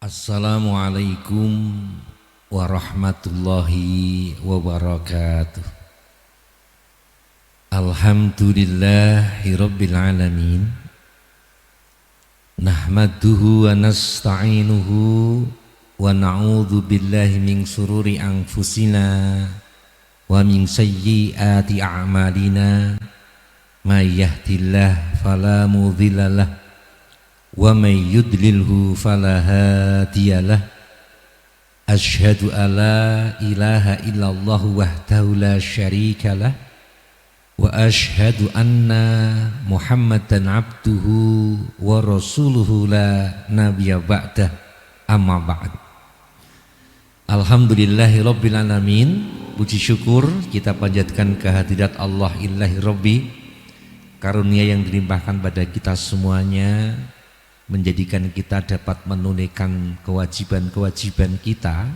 Assalamualaikum warahmatullahi wabarakatuh. Alhamdulillahi rabbil alamin. Nahmaduhu wa nasta'inuhu wa na'udzu billahi min sururi anfusina wa min sayyiati a'malina. May yahdihillahu fala mudhillalah wa may yudlilhu fala hadiyalah. Asyhadu alla ilaha illallah wahdahu la syarikalah wa asyhadu anna Muhammadan abduhu wa rasuluhu la nabiyya ba'dah, amma ba'd. Alhamdulillahi rabbil alamin. Puji syukur kita panjatkan kehadirat Allah ilahi rabbi, karunia yang dilimpahkan pada kita semuanya, menjadikan kita dapat menunaikan kewajiban-kewajiban kita,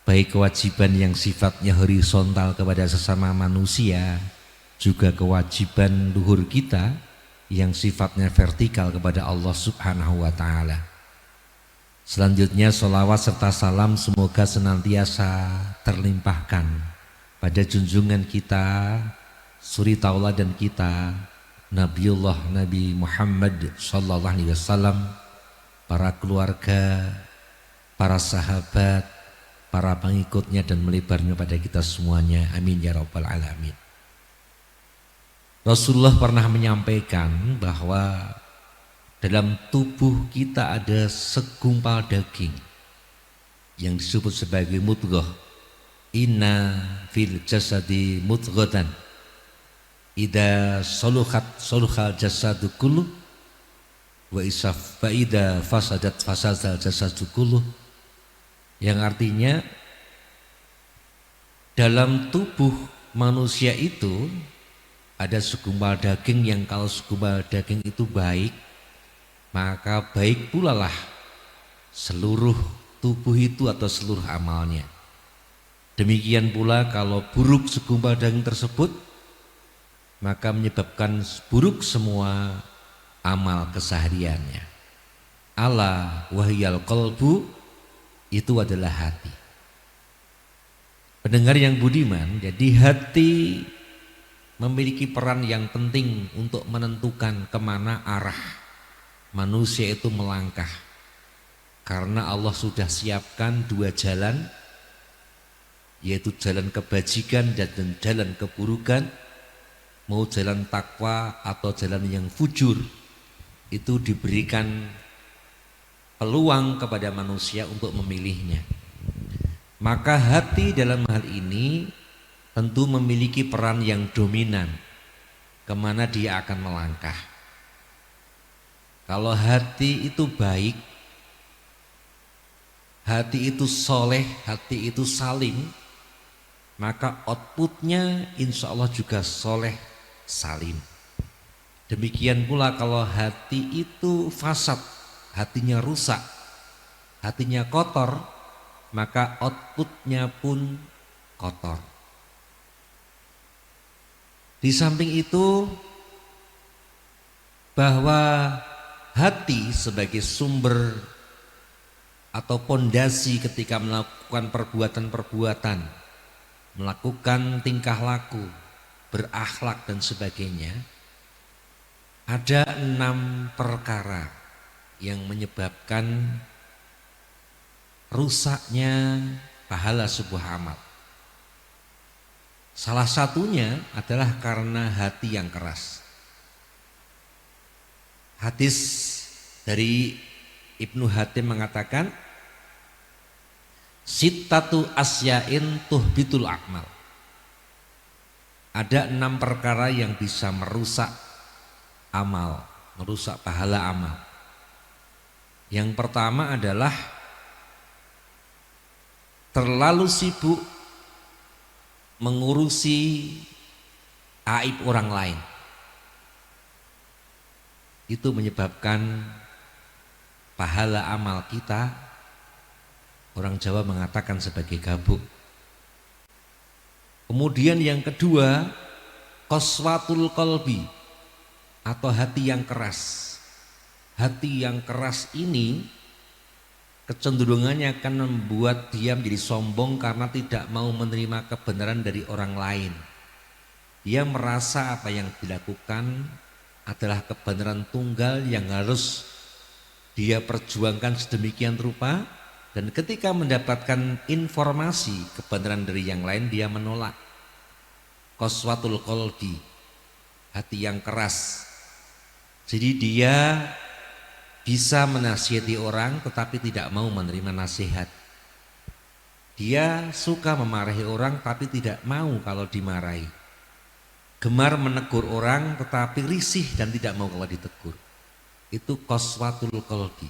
baik kewajiban yang sifatnya horizontal kepada sesama manusia, juga kewajiban luhur kita yang sifatnya vertikal kepada Allah Subhanahu wa ta'ala. Selanjutnya sholawat serta salam semoga senantiasa terlimpahkan pada junjungan kita, suri tauladan kita, Nabiullah Nabi Muhammad sallallahu alaihi wasallam, para keluarga, para sahabat, para pengikutnya dan melebarnya pada kita semuanya. Amin ya rabbal alamin. Rasulullah pernah menyampaikan bahwa dalam tubuh kita ada segumpal daging yang disebut sebagai mudghah. Inna fil jasadi mudghatan ida solukhal jasadu kulluh wa isaf ida fasadat fasadal jasadu kulluh, yang artinya dalam tubuh manusia itu ada segumpal daging yang kalau segumpal daging itu baik, maka baik pula lah seluruh tubuh itu atau seluruh amalnya. Demikian pula kalau buruk segumpal daging tersebut, maka menyebabkan buruk semua amal kesehariannya. Ala wahyal qalbu, itu adalah hati. Pendengar yang budiman, jadi hati memiliki peran yang penting untuk menentukan kemana arah manusia itu melangkah. Karena Allah sudah siapkan dua jalan, yaitu jalan kebajikan dan jalan keburukan. Mau jalan takwa atau jalan yang fujur, itu diberikan peluang kepada manusia untuk memilihnya. Maka hati dalam hal ini tentu memiliki peran yang dominan kemana dia akan melangkah. Kalau hati itu baik, hati itu soleh, hati itu salim, maka outputnya insya Allah juga soleh salim. Demikian pula kalau hati itu fasad, hatinya rusak, hatinya kotor, maka outputnya pun kotor. Di samping itu, bahwa hati sebagai sumber atau pondasi ketika melakukan perbuatan-perbuatan, melakukan tingkah laku, berakhlak dan sebagainya, ada 6 perkara yang menyebabkan rusaknya pahala sebuah amal. Salah satunya adalah karena hati yang keras. Hadis dari Ibnu Hatim mengatakan, sittatu asyain tuhbitul a'mal. Ada 6 perkara yang bisa merusak amal, merusak pahala amal. Yang pertama adalah terlalu sibuk mengurusi aib orang lain. Itu menyebabkan pahala amal kita, orang Jawa mengatakan sebagai gabuk. Kemudian yang kedua, qaswatul qalbi, atau hati yang keras. Hati yang keras ini kecenderungannya akan membuat dia menjadi sombong karena tidak mau menerima kebenaran dari orang lain. Dia merasa apa yang dilakukan adalah kebenaran tunggal yang harus dia perjuangkan sedemikian rupa, dan ketika mendapatkan informasi kebenaran dari yang lain dia menolak. Qaswatul qalbi, hati yang keras. Jadi dia bisa menasihati orang tetapi tidak mau menerima nasihat. Dia suka memarahi orang tapi tidak mau kalau dimarahi. Gemar menegur orang tetapi risih dan tidak mau kalau ditegur. Itu qaswatul qalbi.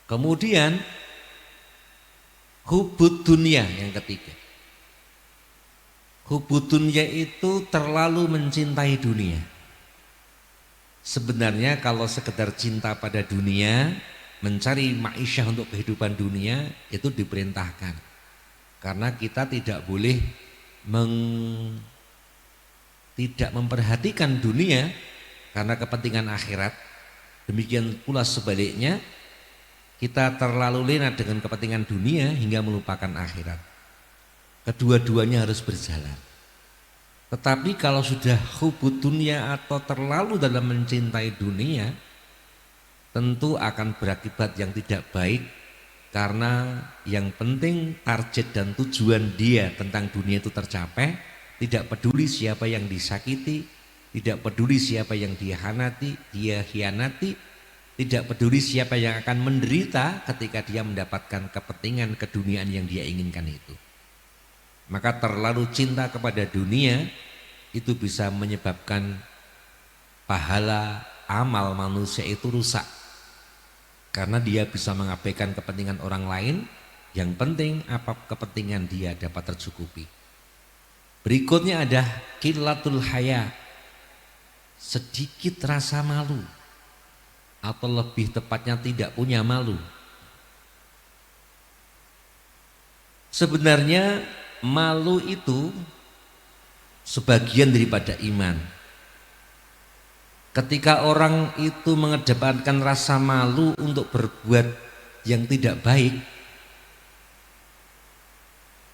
Kemudian hubud dunia yang ketiga. Hubud dunia itu terlalu mencintai dunia. Sebenarnya kalau sekedar cinta pada dunia, mencari ma'isyah untuk kehidupan dunia itu diperintahkan. Karena kita tidak boleh tidak memperhatikan dunia karena kepentingan akhirat. Demikian pula sebaliknya, kita terlalu lena dengan kepentingan dunia hingga melupakan akhirat. Kedua-duanya harus berjalan. Tetapi kalau sudah hubud dunia atau terlalu dalam mencintai dunia, tentu akan berakibat yang tidak baik, karena yang penting target dan tujuan dia tentang dunia itu tercapai. Tidak peduli siapa yang disakiti, tidak peduli siapa yang dia hianati, tidak peduli siapa yang akan menderita ketika dia mendapatkan kepentingan keduniaan yang dia inginkan itu. Maka terlalu cinta kepada dunia itu bisa menyebabkan pahala amal manusia itu rusak, karena dia bisa mengabaikan kepentingan orang lain. Yang penting apa kepentingan dia dapat tercukupi. Berikutnya ada qillatul haya, sedikit rasa malu, atau lebih tepatnya tidak punya malu. Sebenarnya malu itu sebagian daripada iman. Ketika orang itu mengedepankan rasa malu untuk berbuat yang tidak baik,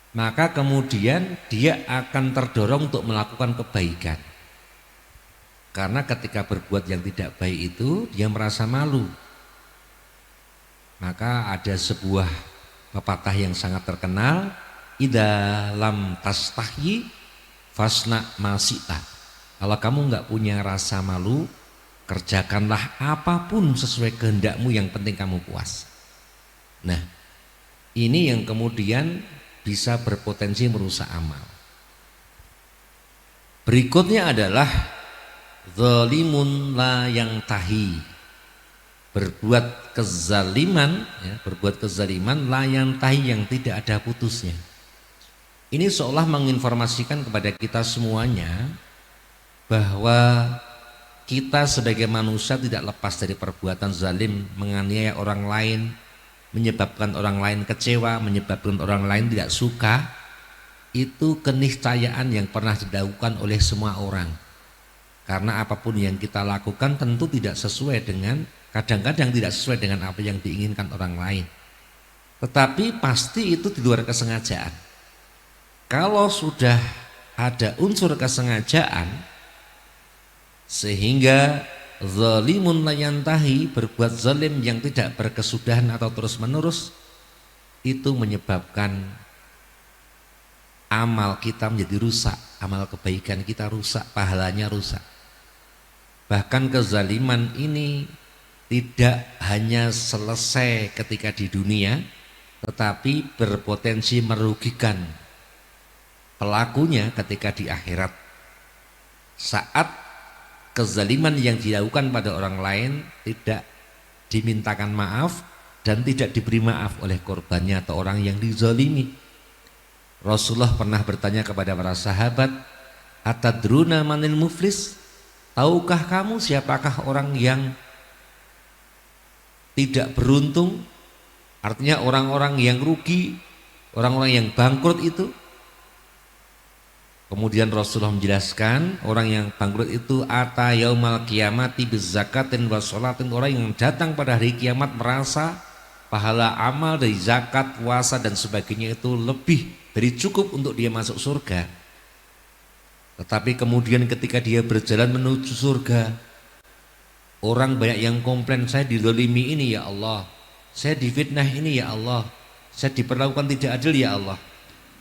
maka kemudian dia akan terdorong untuk melakukan kebaikan. Karena ketika berbuat yang tidak baik itu dia merasa malu. Maka ada sebuah pepatah yang sangat terkenal, idza lam tastahyi fasna masita. Kalau kamu nggak punya rasa malu, kerjakanlah apapun sesuai kehendakmu, yang penting kamu puas. Nah, ini yang kemudian bisa berpotensi merusak amal. Berikutnya adalah zalimun la yang tahi, berbuat kezaliman, berbuat kezaliman la yang tahi, yang tidak ada putusnya. Ini seolah menginformasikan kepada kita semuanya bahwa kita sebagai manusia tidak lepas dari perbuatan zalim, menganiaya orang lain, menyebabkan orang lain kecewa, menyebabkan orang lain tidak suka. Itu keniscayaan yang pernah dilakukan oleh semua orang. Karena apapun yang kita lakukan tentu tidak sesuai dengan, kadang-kadang tidak sesuai dengan apa yang diinginkan orang lain. Tetapi pasti itu di luar kesengajaan. Kalau sudah ada unsur kesengajaan sehingga zalimun la yantahi, berbuat zalim yang tidak berkesudahan atau terus menerus, itu menyebabkan amal kita menjadi rusak, amal kebaikan kita rusak, pahalanya rusak. Bahkan kezaliman ini tidak hanya selesai ketika di dunia, tetapi berpotensi merugikan pelakunya ketika di akhirat. Saat kezaliman yang dilakukan pada orang lain tidak dimintakan maaf dan tidak diberi maaf oleh korbannya atau orang yang dizalimi. Rasulullah pernah bertanya kepada para sahabat, atadruna manil muflis, tahukah kamu siapakah orang yang tidak beruntung? Artinya orang-orang yang rugi, orang-orang yang bangkrut itu. Kemudian Rasulullah menjelaskan, orang yang bangkrut itu ata yaumal qiyamati bizakatin wa sholatin, orang yang datang pada hari kiamat merasa pahala amal dari zakat, puasa dan sebagainya itu lebih dari cukup untuk dia masuk surga. Tetapi kemudian ketika dia berjalan menuju surga, orang banyak yang komplain, saya dizalimi ini ya Allah, saya difitnah ini ya Allah, saya diperlakukan tidak adil ya Allah.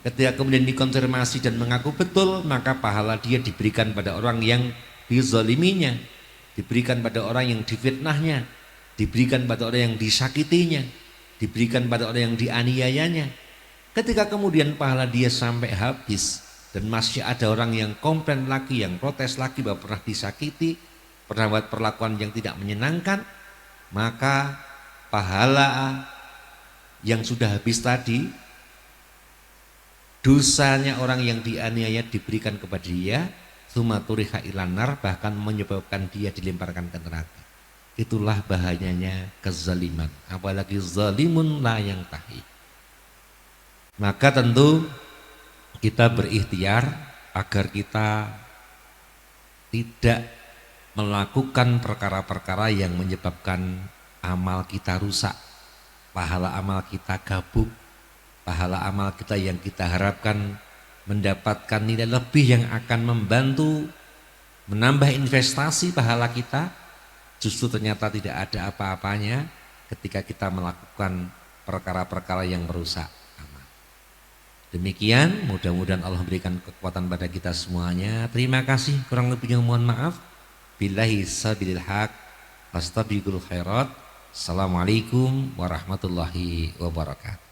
Ketika kemudian dikonfirmasi dan mengaku betul, maka pahala dia diberikan pada orang yang dizaliminya, diberikan pada orang yang difitnahnya, diberikan pada orang yang disakitinya, diberikan pada orang yang dianiayanya. Ketika kemudian pahala dia sampai habis dan masih ada orang yang komplain lagi, yang protes lagi bahwa pernah disakiti, pernah buat perlakuan yang tidak menyenangkan, maka pahala yang sudah habis tadi, dosanya orang yang dianiaya diberikan kepada dia, sumaturiha ilanar, bahkan menyebabkan dia dilemparkan ke neraka. Itulah bahayanya kezaliman, apalagi zalimun la yang tahi. Maka tentu kita berikhtiar agar kita tidak melakukan perkara-perkara yang menyebabkan amal kita rusak, pahala amal kita gabuk, pahala amal kita yang kita harapkan mendapatkan nilai lebih yang akan membantu menambah investasi pahala kita, justru ternyata tidak ada apa-apanya ketika kita melakukan perkara-perkara yang merusak amal. Demikian, mudah-mudahan Allah berikan kekuatan pada kita semuanya. Terima kasih, kurang lebihnya mohon maaf. Billahi sabilil haq, astabiqul khairat. Assalamualaikum warahmatullahi wabarakatuh.